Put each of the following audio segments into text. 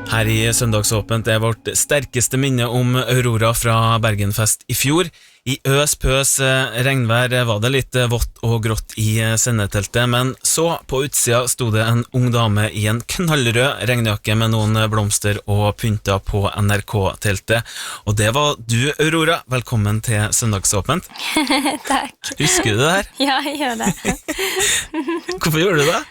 Her i Søndagsåpent vårt sterkeste minne om Aurora fra Bergenfest i fjor. I øs-pøs regnvær var det litt vått og grått i sendeteltet, men så på utsida sto det en ung dame i en knallrød regnjakke med noen blomster og pynta på NRK-teltet. Og det var du, Aurora. Velkommen til Søndagsåpent. Takk. Husker du det her? Ja, jeg gjør det. Hvorfor gjorde du det?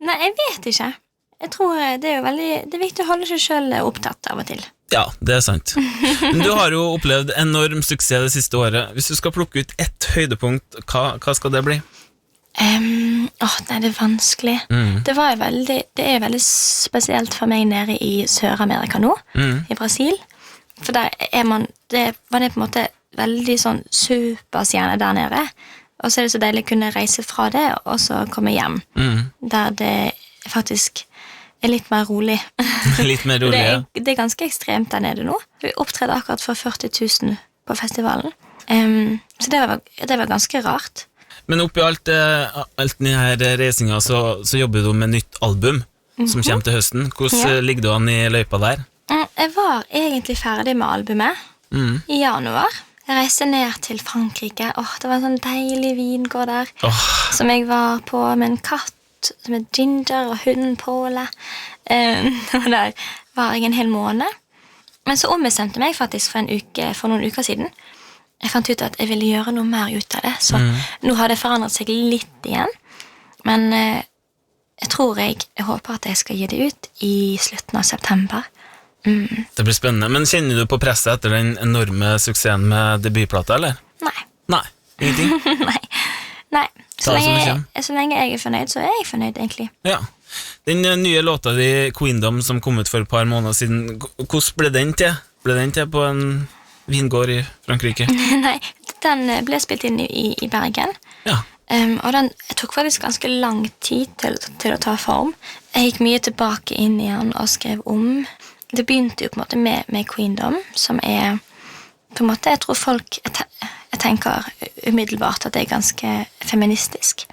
Nei, jeg vet ikke. Jeg tror det jo veldig det viktig å holde seg selv opptatt av og til. Ja, det sant. Men du har jo opplevd enorm suksess det siste året. Hvis du skal plukke ut ett høydepunkt, hva skal det bli? Nei, det vanskelig. Det er veldig spesielt for meg nede i Sør-Amerika nå, i Brasil. For der det var det på en måte veldig sånn superstjerne der nede. Og så er det så deilig å kunne reise fra det, og så komme hjem. Der det faktisk litt mer rolig. Litt mer rolig, ja. Det ganske ekstremt der nede nå. Vi opptredde akkurat for 40 000 på festivalen. Så det var ganske rart. Men oppi alt denne reisinga så jobber du med nytt album som kommer til høsten. Hvordan ligger du an i løypa der? Jeg var egentlig ferdig med albumet i januar. Jeg reiste ned til Frankrike. Det var en sånn deilig vingård der som jeg var på med en katt som Ginger og hunden Paula. Og der var jeg en hel måned. Men så ombestemte meg faktisk for noen uker siden. Jeg fant ut at jeg ville gjøre noe mer ut av det. Så nå har det forandret seg litt igjen. Men jeg håper at jeg skal gi det ut i slutten av september. Det blir spennende. Men kjenner du på presset etter den enorme suksessen med debutplata, eller? Nei, ingenting? Nei. Så lenge jeg fornøyd, så jeg fornøyd egentlig. Ja. Den nye låta di, Queendom, som kom ut for et par måneder siden, hvordan ble den til? Ble den til på en vingård i Frankrike? Nei, den ble spilt inn i Bergen. Ja. Og den tok faktisk ganske lang tid til å ta form. Jeg gikk mye tilbake inn i den og skrev om. Det begynte jo på en måte med Queendom, som på en måte, jeg tror folk jeg tenker umiddelbart at det er ganske feministisk.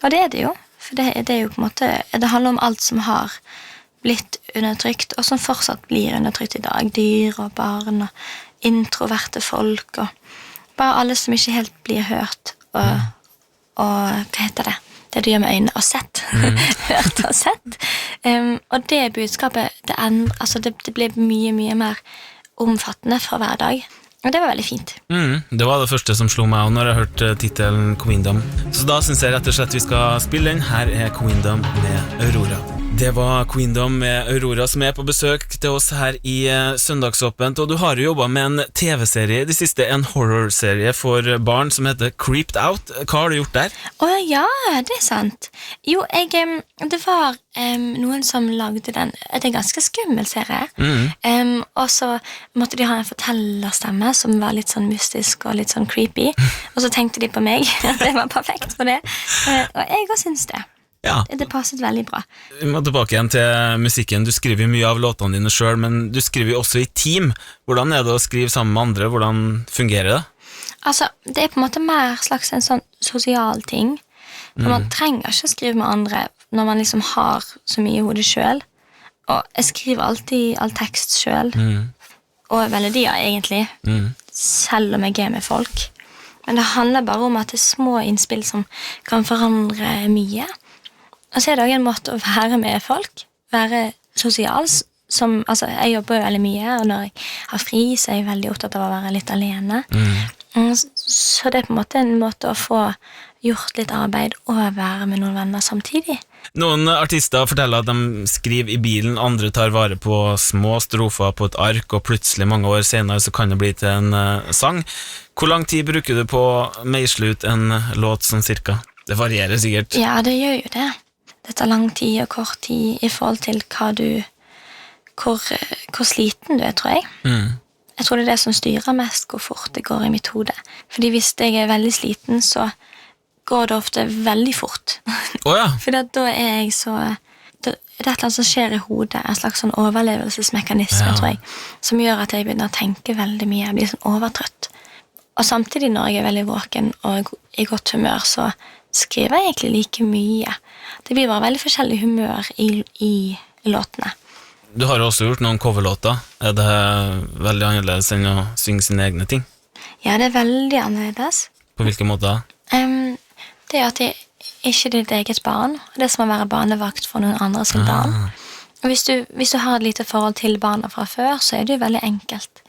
Og det er det jo, for det er jo på en måte, det handler om alt som har blitt undertrykt, og som fortsatt blir undertrykt i dag. Dyr og barn og introverte folk, og bare alle som ikke helt blir hørt, og hva heter det? Det du gjør med øynene, og sett. Hørt og sett. Og det budskapet, det ble mye, mye mer omfattende fra hver dag. Og det var veldig fint. Det var det første som slo meg når jeg hørte titelen Queendom. Så da synes jeg rett og slett vi skal spille den. Her er Queendom med Aurora. Det var Queendom med Aurora som er på besøk til oss her i Søndagsåpent. Og du har jo jobbet med en TV-serie i det siste, en horror-serie for barn som heter Creeped Out. Hva har du gjort der? Ja, det er sant. Jo, det var noen som lagde den. Det er en ganske skummel serie. Og så måtte de ha en fortellerstemme som var litt sånn mystisk og litt sånn creepy. Og så tenkte de på meg. Det var perfekt for det. Og jeg også synes det. Ja. Det passet veldig bra. Vi må tilbake igjen til musikken. Du skriver jo mye av låtene dine selv, men du skriver jo også i team. Hvordan er det å skrive sammen med andre? Hvordan fungerer det? Altså, det er på en måte mer slags en sånn sosial ting. For man trenger ikke skrive med andre når man liksom har så mye i hodet selv. Og jeg skriver alltid all tekst selv. Og melodier egentlig. Selv om jeg er med folk. Men det handler bare om at det er små innspill som kan forandre mye. Og så er det også en måte å være med folk, være sosial, jeg jobber jo veldig mye, og når jeg har fri, så er jeg veldig opptatt av å være litt alene. Så det er på en måte å få gjort litt arbeid og være med noen venner samtidig. Noen artister forteller at de skriver i bilen, andre tar vare på små strofer på et ark, og plutselig mange år senere så kan det bli til en sang. Hvor lang tid bruker du på å meisle ut en låt sånn cirka? Det varierer sikkert. Ja, det gjør jo det. Det tar lang tid og kort tid i forhold til hvor sliten du er, tror jeg. Jeg tror det er det som styrer mest hvor fort det går i mitt hode. Fordi hvis jeg er veldig sliten, så går det ofte veldig fort. Ja. For da er jeg så... Det er et eller annet som skjer i hodet, en slags sånn overlevelsesmekanisme, tror jeg, som gjør at jeg begynner å tenke veldig mye, jeg blir sånn overtrøtt. Og samtidig når jeg er veldig våken og i godt humør, så skriver jeg egentlig like mye. Det blir bare veldig forskjellig humør i låtene. Du har jo også gjort noen coverlåter. Er det veldig annerledes enn å synge sine egne ting? Ja, det er veldig annerledes. På hvilke måter? Det er at det ikke er ditt eget barn. Det er som å være barnevakt for noen andre sin barn. Og hvis du har et lite forhold til barna fra før, så er det jo veldig enkelt,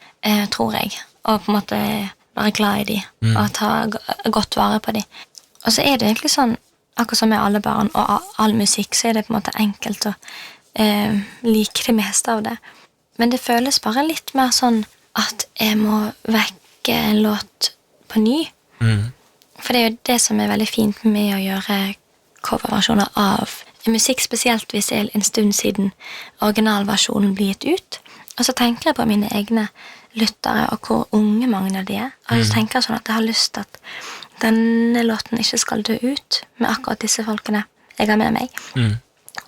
tror jeg, å på en måte være glad i dem, og ta godt vare på dem. Og så er det egentlig sånn, akkurat som med alle barn og all musikk, så er det på en måte enkelt å like det meste av det. Men det føles bare litt mer sånn at jeg må vekke en låt på ny. For det er jo det som er veldig fint med å gjøre coverversjoner av musikk, spesielt hvis det er en stund siden originalversjonen blir gitt ut. Og så tenker jeg på mine egne lyttere og hvor unge mange av de er. Og så tenker jeg sånn at jeg har lyst til at denne låten ikke skal dø ut med akkurat disse folkene jeg har med meg.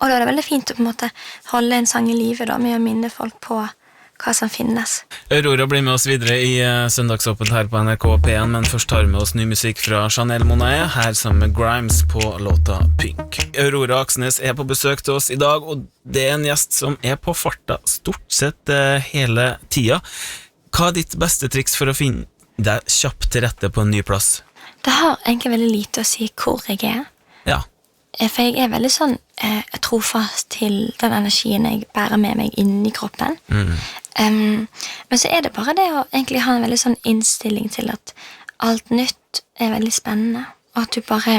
Og da er det veldig fint å på en måte holde en sang i livet da, med å minne folk på hva som finnes. Aurora blir med oss videre i søndagsåpent her på NRK P1, men først tar vi med oss ny musikk fra Chanel Monáe, her sammen med Grimes på låta Pink. Aurora Aksnes er på besøk til oss i dag, og det er en gjest som er på farta stort sett hele tida. Hva er ditt beste triks for å finne deg kjapt til rette på en ny plass? Det har egentlig veldig lite å si hvor jeg er. Ja. For jeg er veldig sånn trofast til den energien jeg bærer med meg inn i kroppen. Men så er det bare det å egentlig ha en veldig sånn innstilling til at alt nytt er veldig spennende, og at du bare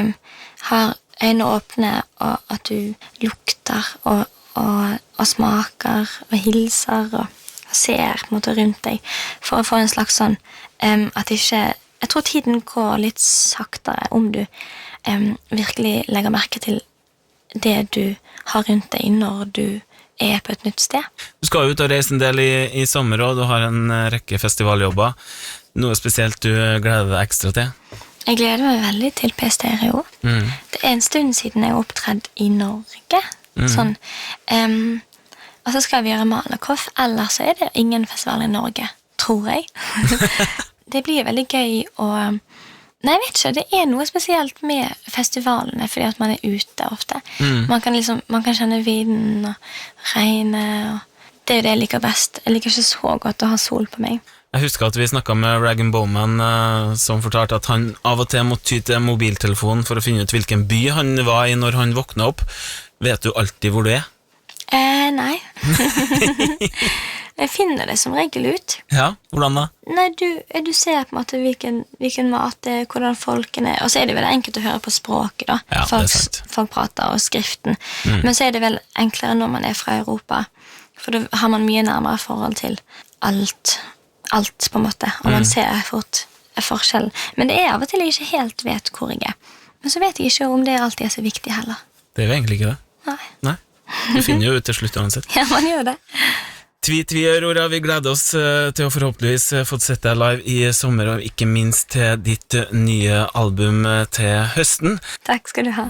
har øynene åpne, og at du lukter og smaker og hilser og ser på en måte rundt deg, for å få en slags sånn at ikke, jeg tror tiden går litt saktere om du virkelig legger merke til det du har rundt deg når du er på et nytt sted. Du skal jo ut og reise en del i sommer, og du har en rekke festivaljobber. Noe spesielt du gleder deg ekstra til? Jeg gleder meg veldig til P-Stereo. Det er en stund siden jeg har opptredd i Norge. Sånn. Og så skal vi gjøre Malakoff, ellers så er det ingen festival i Norge, tror jeg. Det blir veldig gøy å... Nei, jeg vet ikke, det er noe spesielt med festivalene, fordi at man er ute ofte. Man kan kjenne vinden og regnet, og det er jo det jeg liker best. Jeg liker ikke så godt å ha sol på meg. Jeg husker at vi snakket med Rag & Bowman, som fortalte at han av og til måtte ty til mobiltelefonen for å finne ut hvilken by han var i når han våknet opp. Vet du alltid hvor du er? Nei. Jeg finner det som regel ut. Ja, hvordan da? Nei, du ser på en måte hvilken mat det er, hvordan folkene er, og så er det vel enkelt å høre på språket da. Ja, det er sant. Folk prater, og skriften. Men så er det vel enklere når man er fra Europa, for da har man mye nærmere forhold til alt på en måte, og man ser fort forskjellen. Men det er av og til jeg ikke helt vet hvor jeg er. Men så vet jeg ikke om det alltid er så viktig heller. Det er jo egentlig ikke det. Nei. Du finner jo ut til slutt uansett. Ja, man gjør det. Tvi, Aurora, vi gleder oss til å forhåpentligvis fått sett deg live i sommer, og ikke minst til ditt nye album til høsten. Takk skal du ha.